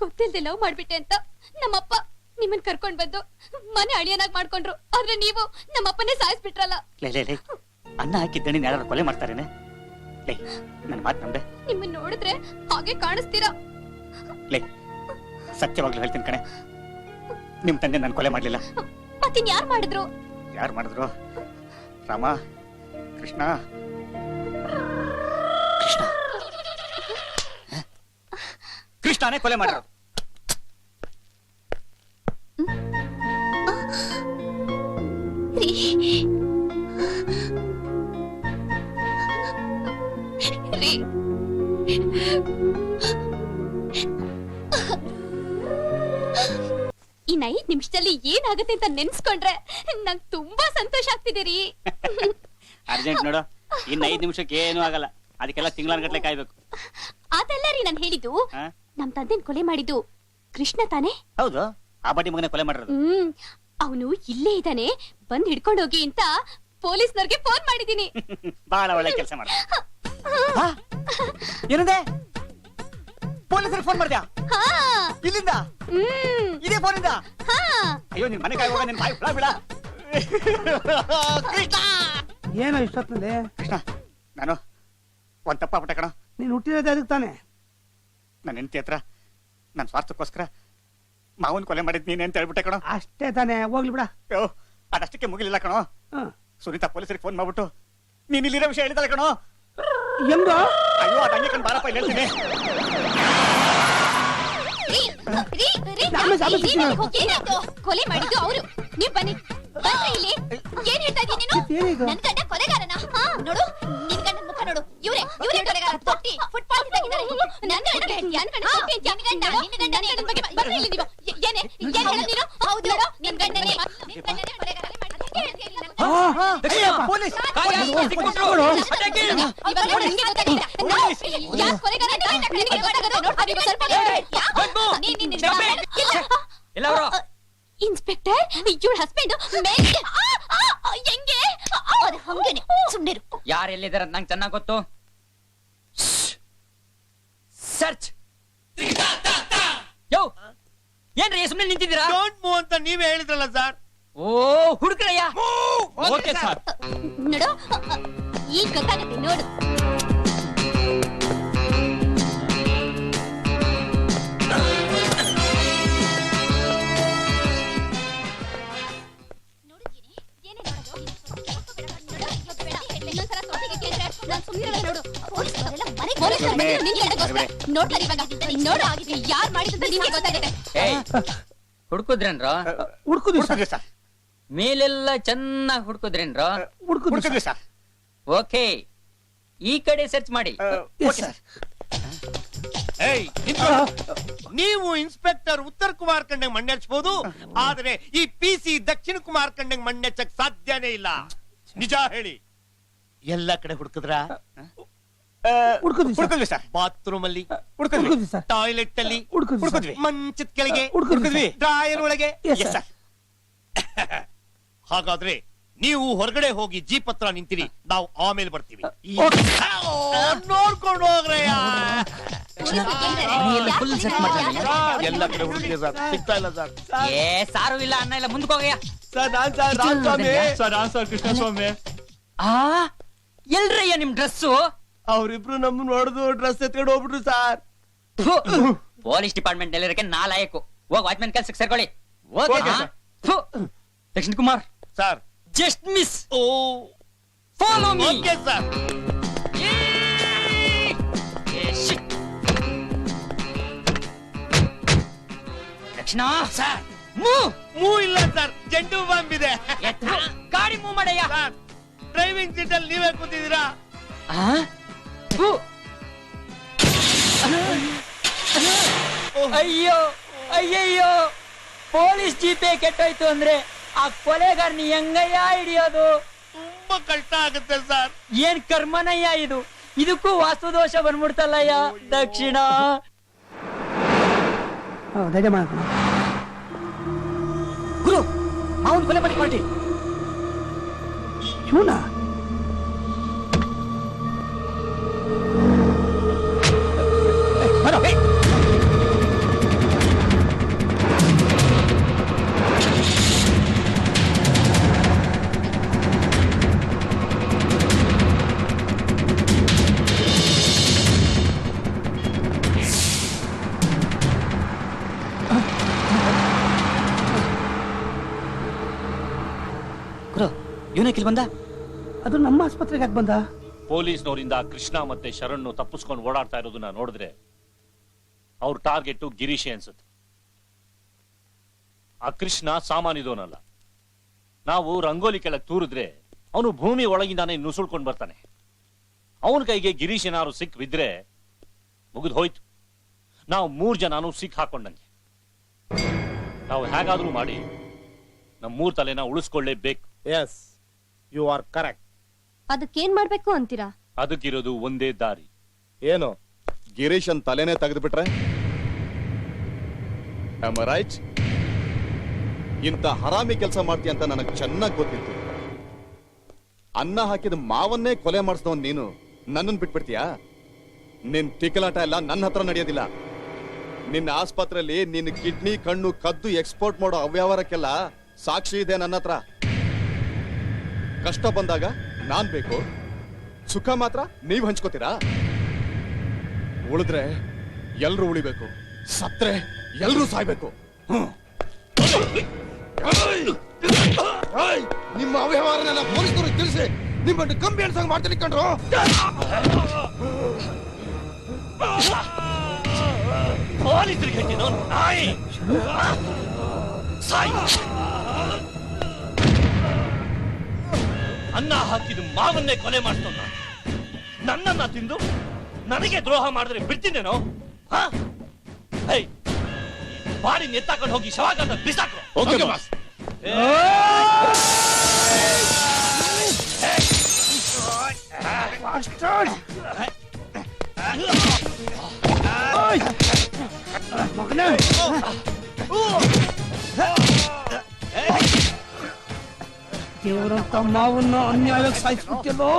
ಗೊತ್ತಿಲ್ದೆ love ಮಾಡ್ಬಿಟ್ಟೆ ಅಂತ ನಮ್ಮಪ್ಪ ನಿಮ್ಮನ್ ಕರ್ಕೊಂಡ್ ಬಂದು ಮನೆ ಅಳಿಯನಾಗ್ ಮಾಡ್ಕೊಂಡ್ರು. ಆದ್ರೆ ನೀವು ನಮ್ಮಪ್ಪನೇ ಸಾಯಿಸ್ಬಿಟ್ರಲ್ಲ. ಅನ್ನ ಹಾಕಿದ್ದಣಿ ಯಾರು ಕೊಲೆ ಮಾಡ್ತಾರೇನೆ? ನನ್ನ ಮಾತು ನಂಬೆ. ನಿಮ್ಮನ್ನ ನೋಡಿದ್ರೆ ಹಾಗೆ ಕಾಣಿಸ್ತೀರಾ. ಸತ್ಯವಾಗ್ಲೂ ಹೇಳ್ತೀನಿ ಕಣೆ, ನಿಮ್ ತಂದೆ ನಾನು ಕೊಲೆ ಮಾಡ್ಲಿಲ್ಲ. ಮತ್ತಿನ್ ಯಾರು ಮಾಡಿದ್ರು? ಯಾರು ಮಾಡಿದ್ರು? ರಾಮ, ಕೃಷ್ಣ ಕೃಷ್ಣ ಕೃಷ್ಣನೇ ಕೊಲೆ ಮಾಡಿದ್ರು. ಇನ್ 5 ನಿಮಿಷದಲ್ಲಿ ಏನಾಗುತ್ತೆ ಅಂತ ನೆನ್ಸ್ಕೊಂಡ್ರೆ ನಂಗೆ ತುಂಬಾ ಸಂತೋಷ ಆಗ್ತಿದ್ದೀರಿ. ಅರ್ಜೆಂಟ್ ನೋಡು, ಇನ್ 5 ನಿಮಿಷಕ್ಕೆ ಏನೂ ಆಗಲ್ಲ. ಅದಕ್ಕೆಲ್ಲ ತಿಂಗಳಾನ್ಗಟ್ಲೆ ಕಾಯ್ಬೇಕು. ಅದೆಲ್ಲ ರೀ ನಾನು ಹೇಳಿದ್ದು. ನಮ್ ತಂದೆನ್ ಕೊಲೆ ಮಾಡಿದ್ದು ಕೃಷ್ಣ ತಾನೇ? ಹೌದು, ಆ ಬಡ್ಡಿ ಮಗನೇ ಕೊಲೆ ಮಾಡಿರೋದು. ಅವನು ಇಲ್ಲೇ ಇದ್ದಾನೆ, ಬಂದ್ ಹಿಡ್ಕೊಂಡು ಹೋಗಿ ಅಂತ ಪೊಲೀಸ್ನವ್ರಿಗೆ ಫೋನ್ ಮಾಡಿದೀನಿ. ಬಹಳ ಒಳ್ಳೆ ಕೆಲಸ ಮಾಡ. ಏನಂದೆ? ಪೊಲೀಸರಿಗೆ ಫೋನ್ ಮಾಡ್ದ್ಯಾ? ಇಲ್ಲಿಂದ? ಇದೇ ಫೋನಿಂದ? ಅಯ್ಯೋ, ನಿನ್ ಮನೆ ಕಾಯುವಾಗ ನಿನ್ ಬಾಯಿ ಬಿಡ. ಏನೋ ಇಷ್ಟೊತ್ತಿನಲ್ಲಿ? ಕೃಷ್ಣ, ನಾನು ಒಂದ್ ತಪ್ಪ ಬಿಟ್ಟೆ ಕಣ. ನೀನ್ ಹುಟ್ಟಿರೋದೇ ಅದಕ್ಕೆ ತಾನೆ? ನನ್ನ ಹೆಂಡತಿ ಹತ್ರ ನನ್ನ ಸ್ವಾರ್ಥಕ್ಕೋಸ್ಕರ ಮಾವನ್ ಕೊಲೆ ಮಾಡಿದ್ ನೀನೆ ಅಂತ ಹೇಳ್ಬಿಟ್ಟೆ ಕಣೋ. ಅಷ್ಟೇ ತಾನೆ, ಹೋಗ್ಲಿ ಬಿಡ. ಅದಷ್ಟಕ್ಕೆ ಮುಗಿಲಿಲ್ಲ ಕಣೋ. ಸುನೀತಾ ಪೊಲೀಸರಿಗೆ ಫೋನ್ ಮಾಡ್ಬಿಟ್ಟು ನೀನ್ ಇಲ್ಲಿರೋ ವಿಷಯ ಹೇಳಿದಾಳೆ ಕಣೋ. ಹೆಂಗ? ಅಯ್ಯೋ, ಅದ ಹಂಗೆ ಕಣ್ ಬಾರಪ್ಪ, ಇಲ್ಲಿ ಹೇಳ್ತೀನಿ. ಕೊಲೆ ಮಾಡಿದ್ದು ಅವರು. ನೀವ್ ಬನ್ನಿ. ಇಲ್ಲಿ ಏನ್ ಹೇಳ್ತಾ ಇದ್ದೀನಿ ನೀನು? ನನ್ ಗಂಡ ಕೊಲೆಗಾರನ? ನೋಡು, ನಿನ್ ಗಂಡನ ಮುಖ ನೋಡು. ಇವರೇ ಕೊಲೆಗಾರ. ತೊಟ್ಟಿ ಫುಟ್ಪಾತ್ ಇದ್ದಾಗಿದ್ದಾರೆ. ನನ್ ಗಂಡ ಬಗ್ಗೆ ಬರ್ರಿ ಇಲ್ಲಿ ನೀವು. ಏನೇ ಏನ್ ಹೇಳ ನೀನು? ಹೌದು, ನಿನ್ ಗಂಡನೇ ಕೊಲೆಗಾರ. ಇನ್ಸ್ಪೆಕ್ಟರ್, ಇವಳ ಹಸ್ಬೆಂಡ್ ಹೆಂಗೆ? ಹಂಗೇನೆ, ಸುಮ್ಮನೆ. ಯಾರು ಎಲ್ಲಿದ್ದಾರೆ ನಂಗೆ ಚೆನ್ನಾಗ್ ಗೊತ್ತು. ಸರ್ಚ್. ಯೋ, ಏನ್ರಿ ಸುಮ್ಮನೆ ನಿಂತಿದ್ದೀರಾ? ಡೋಂಟ್ ಮೂವ್ ಅಂತ ನೀವೇ ಹೇಳಿದ್ರಲ್ಲ ಸರ್. ಓ, ಹುಡುಕ್ರಯ್ಯ. Okay sir. ನೋಡು, ಈಗ ಗೊತ್ತಾಗತ್ತೆ ನೋಡು. ಯಾರು ಮಾಡಿದ್ರೆ ನಿಮ್ಗೆ ಗೊತ್ತಾಗುತ್ತೆ. ಹುಡ್ಕುದ್ರೇನ್ರ? ಹುಡುಕಿದ್ವಿ ಸರ್. ಮೇಲೆಲ್ಲ ಚೆನ್ನಾಗಿ ಹುಡ್ಕುದ್ರೇನ್ರ? ಹುಡುಕಿದ್ವಿ ಸರ್. ಓಕೆ, ಈ ಕಡೆ ಸರ್ಚ್ ಮಾಡಿ. ನೀವು ಇನ್ಸ್ಪೆಕ್ಟರ್ ಉತ್ತರ ಕುಮಾರ್ ಕಂಡಂಗ್ ಮಣ್ಣೆಚ್ಚಬಹುದು, ಆದ್ರೆ ಈ PC ದಕ್ಷಿಣ ಕುಮಾರ್ ಕಂಡಂಗ್ ಮಣ್ಣೆಚ್ಚಕ್ ಸಾಧ್ಯನೇ ಇಲ್ಲ. ನಿಜ ಹೇಳಿ, ಎಲ್ಲ ಕಡೆ ಹುಡುಕಿದ್ರ? ಹುಡುಕಿದ್ವಿ ಸರ್. ಬಾತ್ರೂಮ್ ಅಲ್ಲಿ ಹುಡುಕಿದ್ವಿ ಸರ್. ಟಾಯ್ಲೆಟ್ ಅಲ್ಲಿ ಹುಡುಕಿದ್ವಿ. ಮಂಚದ ಕೆಳಗೆ ಹುಡುಕಿದ್ವಿ. ಡ್ರಾಯರ್ ಒಳಗೆ. ಸರ್. ಹಾಗಾದ್ರೆ ನೀವು ಹೊರಗಡೆ ಹೋಗಿ ಜೀಪ್ ಹತ್ರ ನಿಂತಿರಿ, ನಾವು ಆಮೇಲೆ ಬರ್ತೀವಿ. ನೋಡ್ಕೊಂಡು ಹೋಗ್ರಯ್ಯ. ಎಲ್ಲ ಕಡೆ ಹುಡುಕಿದೆ ಸರ್, ಸಿಗ್ತಾ ಇಲ್ಲ ಸರ್. ಏ, ಸಾರು ಇಲ್ಲ, ಅನ್ನ ಇಲ್ಲ, ಮುಂದಕ್ಕೆ ಹೋಗಯ್ಯ. ಸರ್, ನಾನ್ ಸರ್ ರಾಮಸ್ವಾಮಿ. ಸರ್, ನಾನ್ ಸರ್ ಕೃಷ್ಣಸ್ವಾಮಿ. ಎಲ್ರಯ್ಯ ನಿಮ್ ಡ್ರೆಸ್ಸು? ಅವ್ರಿಬ್ರು ನಮ್ ನೋಡಿದು ಡ್ರೆಸ್ ಎತ್ಕೊಂಡು ಹೋಗ್ಬಿಟ್ರು ಸರ್. ಪೊಲೀಸ್ ಡಿಪಾರ್ಟ್ಮೆಂಟ್ ನಲ್ಲಿರಕ್ಕೆ ನಾಲಾಯಕು. ಹೋಗ್ ವಾಚ್ಮನ್ ಕೆಲ್ಸಕ್ಕೆ ಸೇರ್ಕೊಳ್ಳಿ. Dakshin Kumar sir, just miss. Oh, follow me. Okay sir. Dakshina sir, move ಇಲ್ಲ ಸರ್, ಜಂಡು ಬಾಂಬ್ ಇದೆ. ಗಾಡಿ ಮೂವ್ ಮಾಡಯ್ಯ. ಸರ್, ಡ್ರೈವಿಂಗ್ ಸೀಟ್ ಅಲ್ಲಿ ನೀವೇ ಕೂತಿದ್ದೀರಾ? ಅಯ್ಯೋ ಅಯ್ಯಯ್ಯೋ, ಪೊಲೀಸ್ ಜೀಪೇ ಕೆಟ್ಟೋಯ್ತು ಅಂದ್ರೆ ಆ ಕೊಲೆಗಾರನಿ ಹೆಂಗಯ್ಯ ಹಿಡಿಯೋದು? ತುಂಬಾ ಕಷ್ಟ ಆಗುತ್ತೆ ಸರ್. ಏನ್ ಕರ್ಮನಯ್ಯ ಇದು? ಇದಕ್ಕೂ ವಾಸ್ತುದೋಷ ಬಂದ್ಬಿಡ್ತಲ್ಲಯ್ಯ ದಕ್ಷಿಣ. ಧೈರ್ಯ ಮಾಡ್ಕೊಂಡು ಗುರು, ಮಾವನ್ ಕೊಲೆ ಮಾಡಿ ಪಾರ್ಟಿ ಇವನ ಅವನೇಕಿಲ್ ಬಂದ? ಅದು ನಮ್ಮ ಆಸ್ಪತ್ರೆಗೆ ಯಾಕೆ ಬಂದ? ಪೊಲೀಸ್ನವರಿಂದ ಕೃಷ್ಣ ಮತ್ತೆ ಶರಣ್ ತಪ್ಪಿಸ್ಕೊಂಡು ಓಡಾಡ್ತಾ ಇರೋದನ್ನ ನೋಡಿದ್ರೆ ಅವ್ರ ಟಾರ್ಗೆಟ್ ಗಿರೀಶೆ ಅನ್ಸುತ್ತೆ. ಆ ಕೃಷ್ಣ ಸಾಮಾನ್ಯದವನಲ್ಲ. ನಾವು ರಂಗೋಲಿ ಕೆಳಗೆ ತೂರಿದ್ರೆ ಅವನು ಭೂಮಿ ಒಳಗಿಂದಾನೆ ನುಸುಳ್ಕೊಂಡು ಬರ್ತಾನೆ. ಅವನ ಕೈಗೆ ಗಿರೀಶ್ ಏನಾದ್ರು ಸಿಕ್ ಬಿದ್ರೆ ಮುಗಿದು ಹೋಯ್ತು. ನಾವು 3 ಜನನು ಸಿಕ್ ಹಾಕೊಂಡಂಗೆ. ನಾವು ಹೇಗಾದ್ರೂ ಮಾಡಿ ನಮ್ಮ 3 ತಲೆನ ಉಳಿಸ್ಕೊಳ್ಳೇಬೇಕು. Yes, you are correct. ಅದಕ್ಕೇನ್ ಮಾಡ್ಬೇಕು ಅಂತೀರಾ? ಅದಕ್ಕಿರೋದು ಒಂದೇ ದಾರಿ. ಏನು? ಗಿರೀಶನ್ ತಲೆನೇ ತೆಗೆದು ಬಿಟ್ರೆ? ರೈಟ್? ಇಂಥ ಹರಾಮಿ ಕೆಲಸ ಮಾಡ್ತೀಯ ಅಂತ ನನಗೆ ಚೆನ್ನಾಗಿ ಗೊತ್ತಿತ್ತು. ಅನ್ನ ಹಾಕಿದ ಮಾವನ್ನೇ ಕೊಲೆ ಮಾಡಿಸಿದವನ್ ನೀನು ನನ್ನನ್ನು ಬಿಟ್ಬಿಡ್ತೀಯಾ? ನಿನ್ ತಿಕ್ಕಲಾಟ ಎಲ್ಲ ನನ್ನ ಹತ್ರ ನಡೆಯೋದಿಲ್ಲ. ನಿನ್ನ ಆಸ್ಪತ್ರೆಯಲ್ಲಿ ನಿನ್ನ ಕಿಡ್ನಿ ಕಣ್ಣು ಕದ್ದು ಎಕ್ಸ್ಪೋರ್ಟ್ ಮಾಡೋ ಅವ್ಯವಹಾರಕ್ಕೆಲ್ಲ ಸಾಕ್ಷಿ ಇದೆ ನನ್ನ ಹತ್ರ. ಕಷ್ಟ ಬಂದಾಗ ನಾನ್ ಬೇಕು, ಸುಖ ಮಾತ್ರ ನೀವ್ ಹಂಚ್ಕೋತೀರಾ? ಉಳಿದ್ರೆ ಎಲ್ರು ಉಳಿಬೇಕು, ಸತ್ರೆ ಎಲ್ರು ಸಾಯ್ಬೇಕು. ನಿಮ್ಮ ಅವ್ಯವಹಾರನೆಲ್ಲ ಪೊಲೀಸರು ತಿಳಿಸಿ ನಿಮ್ಮನ್ನು ಕಂಬಿ ಅನ್ಸಂಗ್ ಮಾಡ್ತೀನಿ ಕಂಡ್ರು. ಅನ್ನ ಹಾಕಿದ ಮಾವನ್ನೇ ಕೊಲೆ ಮಾಡ್ತಾನ. ನನ್ನನ್ನ ತಿಂದು ನನಗೆ ದ್ರೋಹ ಮಾಡಿದ್ರೆ ಬಿಡ್ತೀನೇನೋ? ಬಾಡಿ ನೆತ್ತಾಕೊಂಡು ಹೋಗಿ ಶವಾಗಾದ ಬಿಸಾಕು. ದೇವರಂತ ಮಾವನ್ನ ಅನ್ಯಾಯವಾಗಿ ಸಾಯಿಸ್ಬಿಟ್ಟಿಲ್ಲೋ.